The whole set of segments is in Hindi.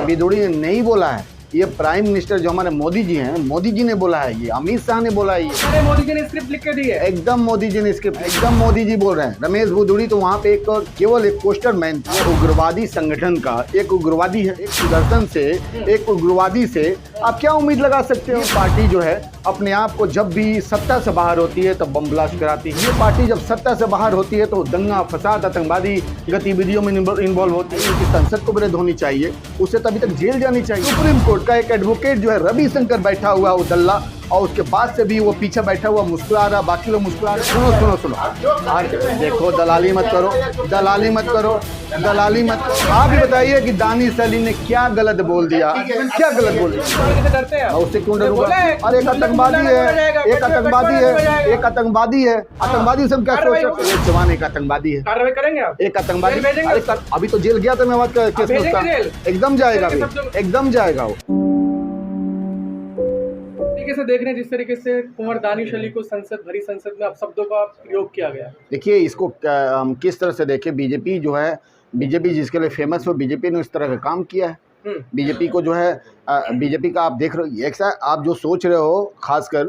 बिदुड़ी ने नहीं बोला है, ये प्राइम मिनिस्टर जो हमारे मोदी जी हैं, मोदी जी ने बोला है, ये अमित शाह ने बोला है। ये अरे मोदी जी ने स्क्रिप्ट लिख के दी है। एकदम मोदी जी ने स्क्रिप्ट, एकदम मोदी जी बोल रहे हैं। रमेश बिदुड़ी तो वहाँ पे केवल एक पोस्टर मैन था। उग्रवादी संगठन का एक उग्रवादी है, एक सुदर्शन से, एक उग्रवादी से आप क्या उम्मीद लगा सकते हो? पार्टी जो है अपने आप को जब भी सत्ता से बाहर होती है तो बम ब्लास्ट कराती है। ये पार्टी जब सत्ता से बाहर होती है तो दंगा फसाद आतंकवादी गतिविधियों में इन्वॉल्व होती है। उनकी संसद को विरोध होनी चाहिए, उसे तभी तक जेल जानी चाहिए। सुप्रीम कोर्ट का एक एडवोकेट जो है रविशंकर बैठा हुआ वो दल्ला, और उसके बाद से भी वो पीछे बैठा हुआ मुस्कुरा रहा, बाकी लोग मुस्कुरा रहे। सुनो सुनो सुनो, आज देखो दलाली मत करो, दलाली मत करो, दलाली मत करो। आप ही बताइए कि दानिश सलीम ने क्या गलत बोल दिया, क्या गलत बोल दिया? उससे क्यों डरूंगा? अरे एक आतंकवादी है, एक आतंकवादी है, एक आतंकवादी है। आतंकवादी से हम क्या सोच सकते हैं? जवान एक आतंकवादी है, कार्रवाई करेंगे आप? एक आतंकवादी। अरे अभी तो जेल गया था मैं, बात का केस में उसका एकदम जाएगा, एकदम जाएगा वो। से देख रहे हैं जिस तरीके से कुंवर दानिश अली को भरी संसद में शब्दों का प्रयोग किया गया। देखिए इसको हम किस तरह से देखें। बीजेपी जो है, बीजेपी जिसके लिए फेमस हो, बीजेपी ने इस तरह का काम किया है। बीजेपी को जो है, बीजेपी का आप देख रहे हो, एक आप जो सोच रहे हो खासकर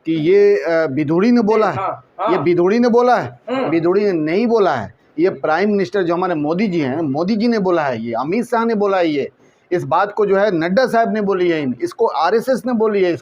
कि ये बिदुड़ी ने बोला है, ये बिदुड़ी ने बोला है, बिदुड़ी ने नहीं बोला है। ये प्राइम मिनिस्टर जो हमारे मोदी जी हैं, मोदी जी ने बोला है, ये अमित शाह ने बोला है। ये इस बात को जो है नड्डा साहब ने बोली है, इसको आरएसएस ने बोली है,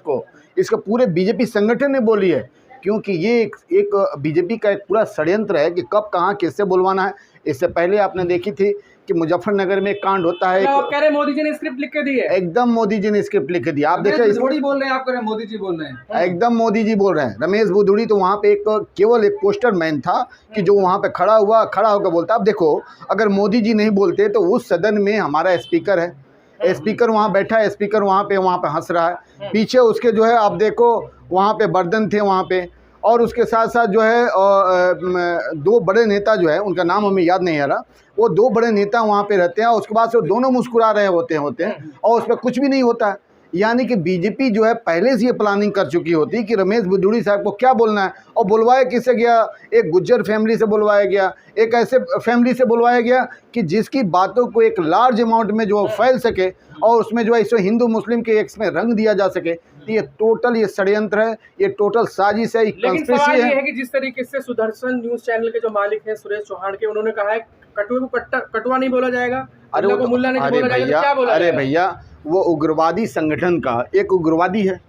इसका पूरे बीजेपी संगठन ने बोली है। क्योंकि ये एक बीजेपी का एक पूरा षड्यंत्र है कि कब कहाँ किससे बुलवाना है। इससे पहले आपने देखी थी कि मुजफ्फरनगर में एक कांड होता है। आप कह रहे हैं मोदी जी ने स्क्रिप्ट लिख के दी है। एकदम मोदी जी ने स्क्रिप्ट लिख के दी। आप देखिए, बिदुड़ी बोल रहे हैं, आप कह रहे हैं मोदी जी बोल रहे हैं। एकदम मोदी जी बोल रहे हैं। रमेश बिदुड़ी तो वहाँ पे केवल एक पोस्टर मैन था कि जो वहाँ पे खड़ा होकर बोलता। अब देखो, अगर मोदी जी नहीं बोलते तो उस सदन में हमारा स्पीकर है, स्पीकर वहाँ बैठा है, स्पीकर वहाँ पे हंस रहा है। पीछे उसके जो है आप देखो वहाँ पे बर्तन थे वहाँ पे, और उसके साथ साथ जो है दो बड़े नेता जो है, उनका नाम हमें याद नहीं आ रहा, वो दो बड़े नेता वहाँ पे रहते हैं। और उसके बाद से वो दोनों मुस्कुरा रहे होते हैं और उस पर कुछ भी नहीं होता है। यानी कि बीजेपी जो है पहले से ये प्लानिंग कर चुकी होती कि रमेश बिदुड़ी साहब को क्या बोलना है। और बुलवाया किससे गया? एक गुज्जर फैमिली से बुलवाया गया, एक ऐसे फैमिली से बुलवाया गया कि जिसकी बातों को एक लार्ज अमाउंट में जो फैल सके, और उसमें जो है इसमें हिंदू मुस्लिम के एक में रंग दिया जा सके। ये टोटल ये षड्यंत्र है, ये टोटल साजिश है, लेकिन सवाल ये है कि जिस तरीके से सुदर्शन न्यूज चैनल के जो मालिक हैं सुरेश चौहान के, उन्होंने कहा है कटुए को कटुआ नहीं बोला जाएगा, अरे वो मुल्ला नहीं बोला जाएगा, क्या बोला? अरे भैया, वो उग्रवादी संगठन का एक उग्रवादी है।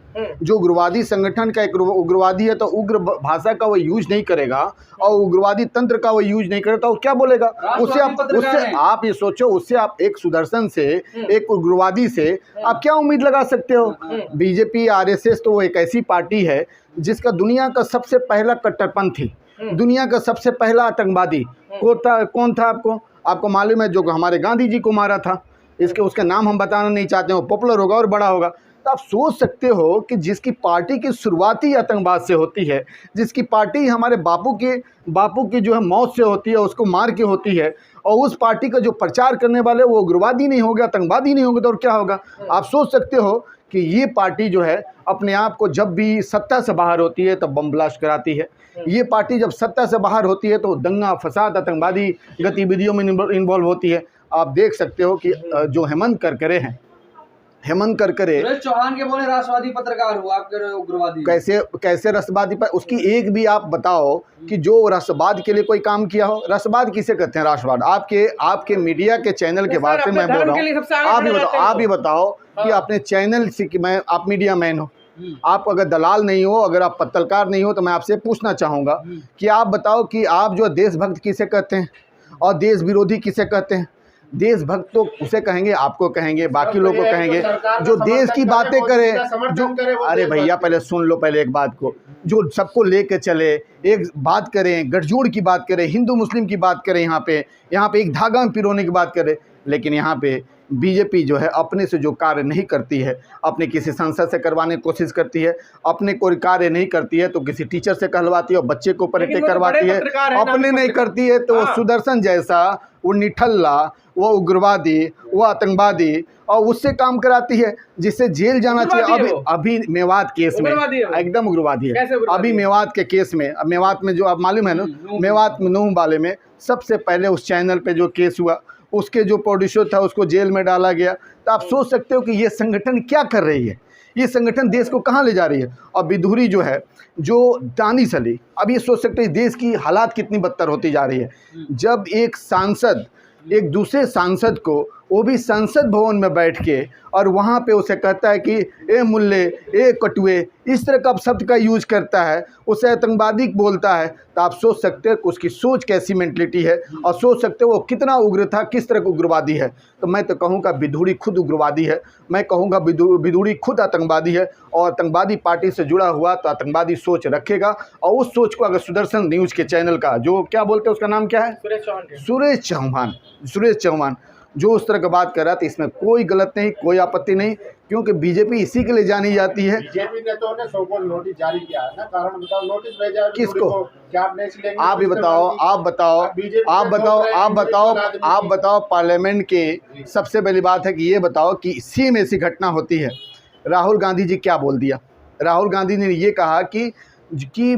जो उग्रवादी संगठन का एक उग्रवादी है तो उग्र भाषा का वो यूज नहीं करेगा, और उग्रवादी तंत्र का वो यूज नहीं करेगा तो क्या बोलेगा? उससे आप ये सोचो, उससे आप एक सुदर्शन से, एक उग्रवादी से आप क्या उम्मीद लगा सकते हो? बीजेपी आरएसएस तो वो एक ऐसी पार्टी है जिसका दुनिया का सबसे पहला कट्टरपंथी, दुनिया का सबसे पहला आतंकवादी कौन था? आपको मालूम है? जो हमारे गांधी जी को मारा था। उसका नाम हम बताना नहीं चाहते, वो पॉपुलर होगा और बड़ा होगा। तो आप सोच सकते हो कि जिसकी पार्टी की शुरुआती आतंकवाद से होती है, जिसकी पार्टी हमारे बापू की जो है मौत से होती है, उसको मार के होती है, और उस पार्टी का जो प्रचार करने वाले वो उग्रवादी नहीं होगा, आतंकवादी नहीं होंगे, तो और क्या होगा? आप सोच सकते हो कि ये पार्टी जो है अपने आप को जब भी सत्ता से बाहर होती है तो बम ब्लास्ट कराती है। ये पार्टी जब सत्ता से बाहर होती है तो दंगा फसाद आतंकवादी गतिविधियों में इन्वॉल्व होती है। आप देख सकते हो कि जो हेमंत करकरे हैं, हेमंत करकरे चौहान के बोले राष्ट्रवादी पत्रकार हो, आप कह रहे हो उग्रवादी। कैसे राष्ट्रवादी पर उसकी एक भी आप बताओ कि जो राष्ट्रवाद के लिए कोई काम किया हो? राष्ट्रवाद किसे कहते हैं? राष्ट्रवाद आपके मीडिया के चैनल के बात से मैं बोल रहा हूँ। आप भी बताओ कि अपने चैनल से, कि आप मीडिया मैन हो, आप अगर दलाल नहीं हो, अगर आप पत्रकार नहीं हो, तो मैं आपसे पूछना चाहूँगा कि आप बताओ कि आप जो देशभक्त किसे कहते हैं और देश विरोधी किसे कहते हैं? देशभक्त तो उसे कहेंगे, आपको कहेंगे, बाकी लोगों को कहेंगे जो देश की बातें करे, जो अरे भैया पहले सुन लो पहले एक बात को, जो सबको लेके चले, एक बात करें, गठजोड़ की बात करें, हिंदू मुस्लिम की बात करें, यहाँ पे एक धागा में पिरोने की बात करें। लेकिन यहाँ पे बीजेपी जो है अपने से जो कार्य नहीं करती है, अपने किसी संसद से करवाने की कोशिश करती है, अपने कोई कार्य नहीं करती है तो किसी टीचर से कहलवाती है और बच्चे को ऊपर अटैक करवाती है। अपने नहीं करती है तो वो सुदर्शन जैसा, वो निठल्ला, वो उग्रवादी, वो आतंकवादी, और उससे काम कराती है जिससे जेल जाना चाहिए। अभी मेवात केस में एकदम उग्रवादी है। अभी मेवात के केस में, मेवात में जो आप मालूम है ना, मेवात में नूह वाले में सबसे पहले उस चैनल पे जो केस हुआ उसके जो प्रोड्यूसर था उसको जेल में डाला गया। तो आप सोच सकते हो कि ये संगठन क्या कर रही है, ये संगठन देश को कहाँ ले जा रही है। और विधुरी जो है, जो दानिश अली, अब ये सोच सकते हैं देश की हालात कितनी बदतर होती जा रही है। जब एक सांसद एक दूसरे सांसद को, वो भी संसद भवन में बैठ के, और वहाँ पे उसे कहता है कि ए मुल्ले, ए कटुए, इस तरह का शब्द का यूज करता है, उसे आतंकवादी बोलता है। तो आप सोच सकते हैं कि उसकी सोच कैसी मेंटलिटी है, और सोच सकते हो वो कितना उग्र था, किस तरह का उग्रवादी है। तो मैं तो कहूँगा विधुरी खुद उग्रवादी है, मैं कहूँगा विधुरी खुद आतंकवादी है, और आतंकवादी पार्टी से जुड़ा हुआ तो आतंकवादी सोच रखेगा। और उस सोच को अगर सुदर्शन न्यूज़ के चैनल का जो क्या बोलते हैं, उसका नाम क्या है, सुरेश चौहान जो उस तरह की बात कर रहा था, इसमें कोई गलत नहीं, कोई आपत्ति नहीं, क्योंकि बीजेपी इसी के लिए जानी जाती है। बीजेपी ने तो सो को नोटिस जारी किया है ना, कारण बताओ, नोटिस भेजा है किसको, क्या आप नहीं लेंगे? आप ही बताओ, आप बताओ पार्लियामेंट के सबसे पहली बात है कि ये बताओ कि सेम ऐसी घटना होती है। राहुल गांधी जी क्या बोल दिया, राहुल गांधी ने ये कहा कि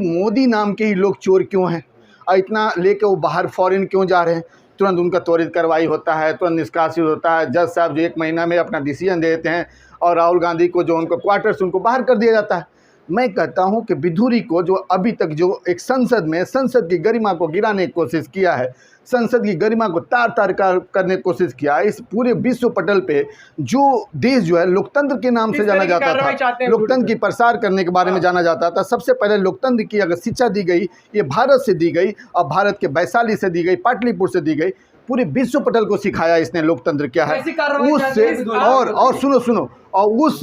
मोदी नाम के ही लोग चोर क्यों हैं, और इतना लेके वो बाहर फॉरेन क्यों जा रहे हैं। तुरंत उनका त्वरित कार्रवाई होता है, तुरंत निष्कासित होता है। जज साहब जो 1 महीना में अपना डिसीजन देते हैं, और राहुल गांधी को जो उनको क्वार्टर से उनको बाहर कर दिया जाता है। मैं कहता हूं कि विधुरी को जो अभी तक जो एक संसद की गरिमा को गिराने की कोशिश किया है, संसद की गरिमा को तार करने की कोशिश किया है, इस पूरे विश्व पटल पे जो देश जो है लोकतंत्र के नाम से जाना जाता था, लोकतंत्र की प्रसार करने के बारे में जाना जाता था। सबसे पहले लोकतंत्र की अगर शिक्षा दी गई, ये भारत से दी गई, और भारत के वैशाली से दी गई, पाटलिपुत्र से दी गई, पूरे विश्व पटल को सिखाया इसने लोकतंत्र क्या है। उससे और सुनो और उस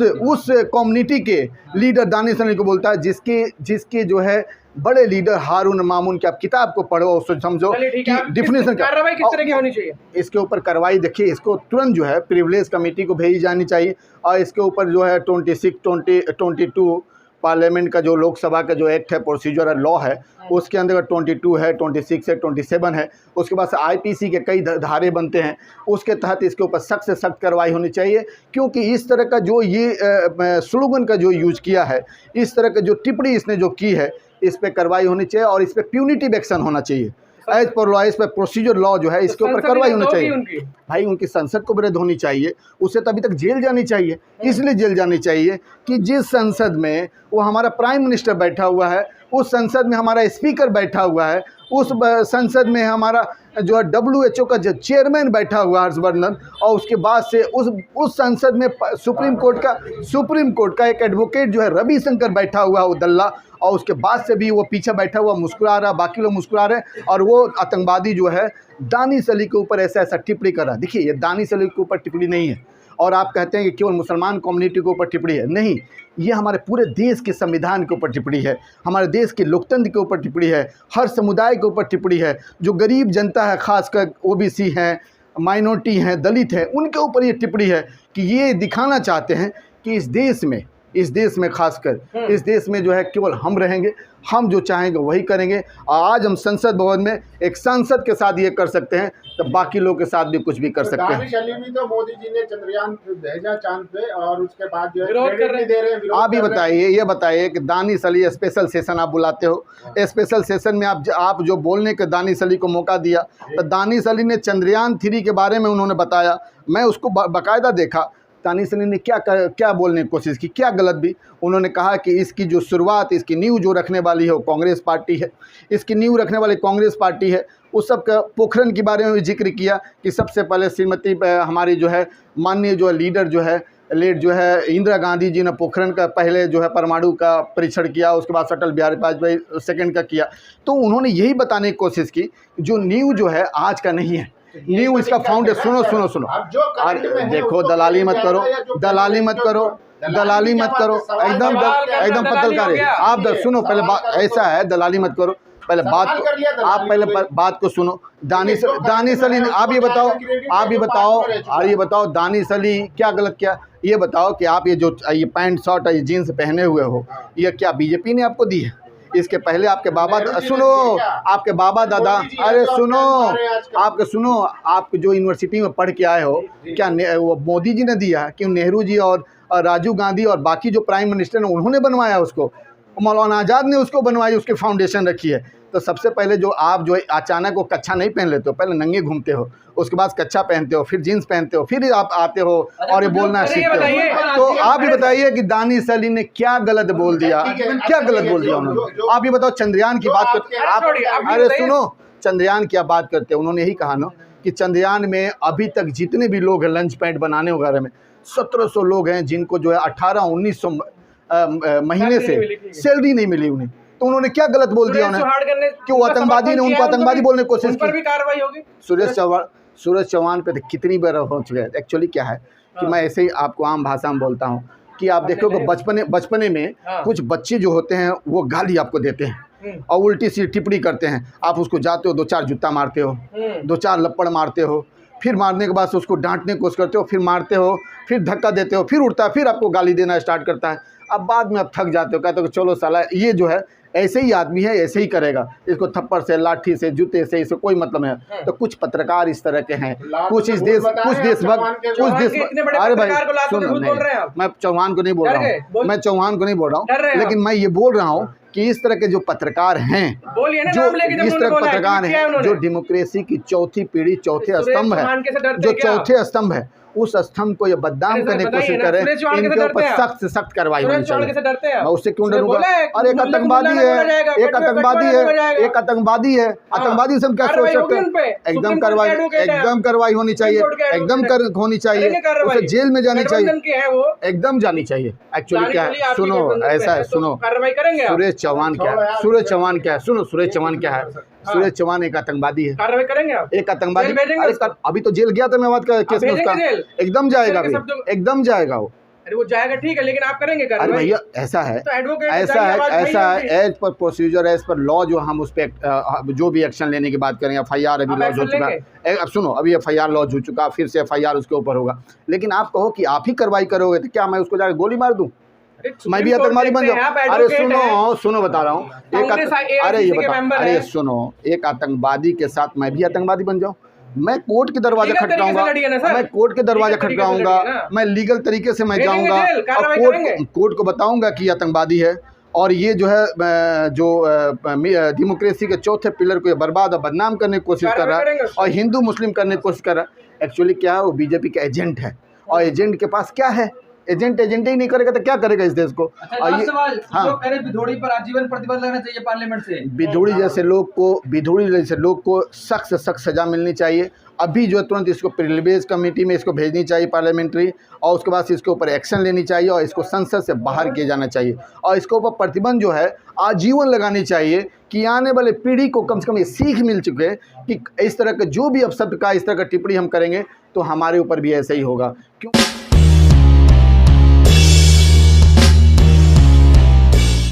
कम्युनिटी के लीडर दानिश अली को बोलता है, जिसके जो है बड़े लीडर हारून मामून की आप किताब को पढ़ो, उसको समझो कि डिफिनेशन कार्रवाई किस तरह की होनी चाहिए। इसके ऊपर कार्रवाई देखिए, इसको तुरंत जो है प्रिविलेज कमेटी को भेजी जानी चाहिए, और इसके ऊपर जो है 22 पार्लियामेंट का जो लोकसभा का जो एक्ट है, प्रोसीजर और लॉ है, उसके अंदर 22 है, 26 है, 27 है, उसके बाद आईपीसी के कई धारे बनते हैं, उसके तहत इसके ऊपर सख्त से सख्त कार्रवाई होनी चाहिए। क्योंकि इस तरह का जो ये स्लोगन का जो यूज किया है, इस तरह का जो टिप्पणी इसने जो की है, इस पर कार्रवाई होनी चाहिए, और इस पर प्यूनिटिव एक्शन होना चाहिए। एज पर लॉ, इस पर प्रोसीजर लॉ जो है, इसके ऊपर कार्रवाई होनी चाहिए। भाई उनकी संसद को विरोध होनी चाहिए, उसे तभी तक जेल जानी चाहिए। इसलिए जेल जानी चाहिए कि जिस संसद में वो हमारा प्राइम मिनिस्टर बैठा हुआ है, उस संसद में हमारा स्पीकर बैठा हुआ है, उस संसद में हमारा जो है WHO का जो चेयरमैन बैठा हुआ है हर्षवर्धन, और उसके बाद से उस संसद में सुप्रीम कोर्ट का एक एडवोकेट जो है रविशंकर बैठा हुआ है, वो दल्ला, और उसके बाद से भी वो पीछे बैठा हुआ मुस्कुरा रहा, बाकी लोग मुस्कुरा रहे हैं, और वो आतंकवादी जो है दानिश अली के ऊपर ऐसा टिप्पणी कर रहा है। देखिए, ये दानिश अली के ऊपर टिप्पणी नहीं है, और आप कहते हैं कि केवल मुसलमान कम्युनिटी के ऊपर टिप्पणी है, नहीं, ये हमारे पूरे देश के संविधान के ऊपर टिप्पणी है, हमारे देश के लोकतंत्र के ऊपर टिप्पणी है, हर समुदाय के ऊपर टिप्पणी है। जो गरीब जनता है, खासकर OBC हैं, माइनॉरिटी हैं, दलित हैं, उनके ऊपर ये टिप्पणी है कि ये दिखाना चाहते हैं कि इस देश में खासकर इस देश में जो है केवल हम रहेंगे, हम जो चाहेंगे वही करेंगे। आज हम संसद भवन में एक सांसद के साथ ये कर सकते हैं, तो बाकी लोगों के साथ भी कुछ भी कर सकते हैं। दानिश अली भी तो मोदी जी ने चंद्रयान भेजा चांद पे, और उसके बाद जो है क्रेडिट नहीं दे रहे हैं। आप ही बताइए, ये बताइए कि दानिश अली स्पेशल सेशन आप बुलाते हो, स्पेशल सेशन में आप जो बोलने के दानिश अली को मौका दिया, तो दानिश अली ने चंद्रयान 3 के बारे में उन्होंने बताया, मैं उसको बाकायदा देखा। दानिश अली ने क्या बोलने की कोशिश की, क्या गलत भी। उन्होंने कहा कि इसकी जो शुरुआत, इसकी नींव जो रखने वाली है वो कांग्रेस पार्टी है, इसकी नींव रखने वाली कांग्रेस पार्टी है। उस सब का पोखरण के बारे में भी जिक्र किया कि सबसे पहले श्रीमती हमारी जो है माननीय जो लीडर जो है इंदिरा गांधी जी ने पोखरण का पहले जो है परमाणु का परीक्षण किया, उसके बाद अटल बिहारी वाजपेयी सेकंड का किया। तो उन्होंने यही बताने की कोशिश की जो नींव जो है आज का नहीं है, न्यू इसका फाउंडेशन। सुनो देखो, दलाली मत करो, एकदम पत्रकार है आप। सुनो, पहले बात ऐसा है, दलाली मत करो, पहले बात को सुनो। दानिश अली ने आप ये बताओ दानिश अली क्या गलत किया, ये बताओ कि आप ये पैंट शर्ट ये जीन्स पहने हुए हो, ये क्या बीजेपी ने आपको दी है? इसके पहले आपके बाबा दादा, अरे सुनो, आप जो यूनिवर्सिटी में पढ़ के आए हो, क्या वो मोदी जी ने दिया? क्यों नेहरू जी और राजीव गांधी और बाकी जो प्राइम मिनिस्टर हैं उन्होंने बनवाया उसको? मौलाना आज़ाद ने उसको बनवाई, उसकी फाउंडेशन रखी है। तो सबसे पहले जो आप जो अचानक वो कच्छा नहीं पहन लेते हो, पहले नंगे घूमते हो, उसके बाद कच्छा पहनते हो, फिर जीन्स पहनते हो, फिर आप आते हो और ये बोलना सीखते हो। तो आप ही बताइए कि दानिश अली ने क्या गलत बोल दिया, क्या गलत बोल दिया उन्होंने? आप ये बताओ, चंद्रयान की बात करते आप, अरे सुनो, चंद्रयान की आप बात करते हैं, उन्होंने यही कहा ना कि चंद्रयान में अभी तक जितने भी लोग हैं लंच पैड बनाने वगैरह में 1700 लोग हैं जिनको जो है 1800-1900 महीने से सैलरी नहीं मिली उन्हें। तो उन्होंने क्या गलत बोल दिया उन्हें कि वो आतंकवादी ने उनको आतंकवादी बोलने की कोशिश की। भी कार्रवाई होगी। सूरज चौहान पे तो कितनी बार हो चुके हैं। एक्चुअली क्या है कि मैं ऐसे ही आपको आम भाषा में बोलता हूँ कि आप देखोगे बचपने में कुछ बच्चे जो होते हैं वो गाली आपको देते हैं और उल्टी सी टिप्पणी करते हैं, आप उसको जाते हो 2-4 जूता मारते हो, 2-4 लपड़ मारते हो, फिर मारने के बाद से उसको डांटने की कोशिश करते हो, फिर मारते हो, फिर धक्का देते हो, फिर उठता है, फिर आपको गाली देना स्टार्ट करता है। अब बाद में आप थक जाते हो, कहते हो चलो साला ये जो है ऐसे ही आदमी है, ऐसे ही करेगा, इसको थप्पड़ से, लाठी से, जूते से, इससे कोई मतलब नहीं है। तो कुछ पत्रकार इस तरह के हैं, कुछ इस देश, कुछ देशभक्त, कुछ देश। अरे भाई सुनो, मैं चौहान को नहीं बोल रहा हूँ, मैं चौहान को नहीं बोल रहा हूँ, लेकिन मैं ये बोल रहा हूँ कि इस तरह के जो पत्रकार हैं, जो इस तरह के पत्रकार हैं जो डेमोक्रेसी की चौथी पीढ़ी, चौथे स्तंभ है, जो चौथे स्तंभ है, उस स्तंभ को ये बदनाम करने की कोशिश करें, इनके ऊपर सख्त से सख्त कार्रवाई होनी चाहिए। मैं उससे क्यों डरूंगा? और एक आतंकवादी है, एक आतंकवादी है, एक आतंकवादी है, आतंकवादी से हम क्या सोच सकते हैं? एकदम कार्रवाई होनी चाहिए, एकदम होनी चाहिए, उसे जेल में जानी चाहिए, एकदम जानी चाहिए। एक्चुअली क्या है, सुनो, ऐसा है, सुनो, सुरेश चौहान क्या है, सुनो, सुरेश चौहान क्या है? सुरेश चौहान एक आतंकवादी है, कार्रवाई करेंगे आप? एक आतंकवादी। अभी तो जेल गया था मेवात का केस में, उसका एकदम जाएगा, एकदम जाएगा वो। अरे वो जाएगा ठीक है, लेकिन आप करेंगे कार्रवाई? अरे भैया ऐसा है, ऐसा है as per procedure, as per law, जो हम उस पर जो भी एक्शन लेने की बात करें, FIR अभी लॉन्च हो चुका है। अब सुनो, अभी FIR लॉन्च हो चुका, फिर से FIR उसके ऊपर होगा। लेकिन आप कहो कि आप ही कार्रवाई करोगे, तो क्या मैं उसको जाकर गोली मार दूं? मैं भी आतंकवादी बन जाऊँ? अरे सुनो बता रहा हूँ, अरे ये बता, अरे सुनो, एक आतंकवादी के साथ मैं भी आतंकवादी बन जाऊँ? मैं कोर्ट के दरवाजा खटकाऊंगा, मैं कोर्ट के दरवाजा खटकाऊंगा, मैं लीगल तरीके से मैं जाऊंगा और कोर्ट को बताऊंगा कि आतंकवादी है और ये जो है जो डेमोक्रेसी के चौथे पिलर को बर्बाद और बदनाम करने की कोशिश कर रहा है और हिंदू मुस्लिम करने की कोशिश कर रहा है। एक्चुअली क्या है, वो बीजेपी का एजेंट है और एजेंट के पास क्या है, एजेंट ही नहीं करेगा तो क्या करेगा इस देश को? और ये हाँ, बिधोड़ी पर आजीवन प्रतिबंध लगना चाहिए पार्लियामेंट से। बिधोड़ी जैसे लोग को सख्त से सख्त सजा मिलनी चाहिए। अभी जो तुरंत इसको प्रिविलेज कमेटी में इसको भेजनी चाहिए पार्लियामेंट्री, और उसके बाद इसके ऊपर एक्शन लेनी चाहिए और इसको संसद से बाहर किया जाना चाहिए और इसके ऊपर प्रतिबंध जो है आजीवन लगानी चाहिए कि आने वाले पीढ़ी को कम से कम ये सीख मिल चुके कि इस तरह का जो भी अपशब्द का, इस तरह का टिप्पणी हम करेंगे तो हमारे ऊपर भी ऐसा ही होगा। क्यों?